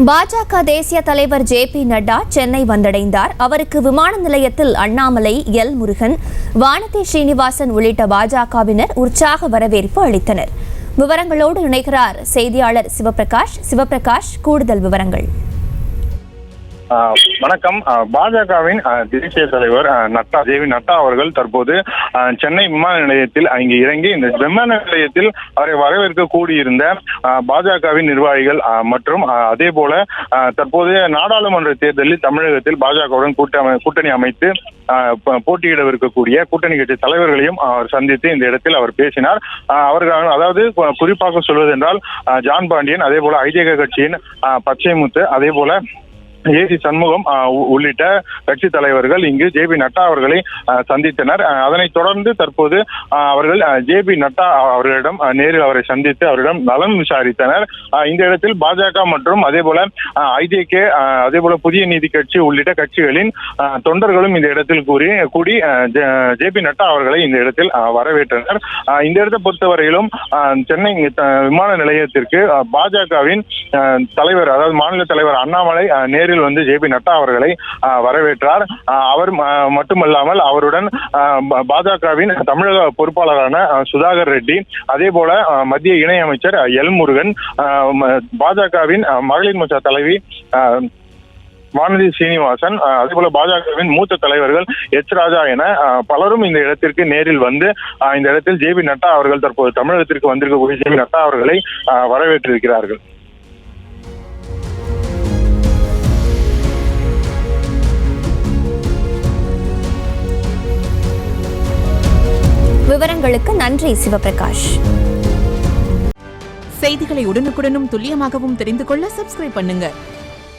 பாஜக தேசிய தலைவர் ஜே.பி. நட்டா சென்னை வந்தடைந்தார். அவருக்கு விமான நிலையத்தில் அண்ணாமலை, எல். முருகன், வானதி ஸ்ரீனிவாசன் உள்ளிட்ட பாஜகவினர் உற்சாக வரவேற்பு அளித்தனர். விவரங்களோடு இணைகிறார் செய்தியாளர் சிவபிரகாஷ். கூடுதல் விவரங்கள். வணக்கம். பாஜகவின் தேசிய தலைவர் ஜே.பி. நட்டா அவர்கள் தற்போது சென்னை விமான நிலையத்தில் இங்கு இறங்கி இந்த விமான நிலையத்தில் அவரை வரவேற்க கூடியிருந்த பாஜகவின் நிர்வாகிகள் மற்றும் அதே போல தற்போதைய நாடாளுமன்ற தேர்தலில் தமிழகத்தில் பாஜகவுடன் கூட்டணி அமைத்து போட்டியிடவிருக்கக்கூடிய கூட்டணி கட்சி தலைவர்களையும் அவர் சந்தித்து இந்த இடத்தில் அவர் பேசினார். அவர்கள் அதாவது குறிப்பாக சொல்வதென்றால் ஜான் பாண்டியன், அதே போல ஐதேக கட்சியின் பச்சைமுத்து, அதே போல ஏ.சி. சண்முகம் உள்ளிட்ட கட்சி தலைவர்கள் இங்கு ஜே.பி. நட்டா அவர்களை சந்தித்தனர். அதனைத் தொடர்ந்து தற்போது அவர்கள் ஜே.பி. நட்டா அவர்களிடம் நேரில் அவரை சந்தித்து அவரிடம் நலம் விசாரித்தனர். இந்த இடத்தில் பாஜக மற்றும் அதே போல ஐதேகே, அதே போல புதிய நீதி கட்சி உள்ளிட்ட கட்சிகளின் தொண்டர்களும் இந்த இடத்தில் கூடி ஜே.பி. நட்டா அவர்களை இந்த இடத்தில் வரவேற்றனர். இந்த இடத்தை பொறுத்தவரையிலும் சென்னை விமான நிலையத்திற்கு பாஜகவின் தலைவர், அதாவது மாநில தலைவர் அண்ணாமலை நேரில் வந்து ஜே.பி. நட்டா அவர்களை வரவேற்றார். அவர் மட்டுமல்லாமல் அவருடன் பாஜகவின் தமிழக பொறுப்பாளரான சுதாகர் ரெட்டி, அதே போல மத்திய இணையமைச்சர் எல். முருகன், பாஜகவின் மகளிர் மோர்ச்சா தலைவி வானதி ஸ்ரீனிவாசன், அதே போல பாஜகவின் மூத்த தலைவர்கள் எச். ராஜா என பலரும் இந்த இடத்திற்கு நேரில் வந்து இந்த இடத்தில் ஜே.பி. நட்டா அவர்கள் தற்போது தமிழகத்திற்கு வந்திருக்கக்கூடிய ஜே.பி. நட்டா அவர்களை வரவேற்றிருக்கிறார்கள். விவரங்களுக்கு நன்றி சிவபிரகாஷ். செய்திகளை உடனுக்குடனும் துல்லியமாகவும் தெரிந்து கொள்ள சப்ஸ்கிரைப் பண்ணுங்க.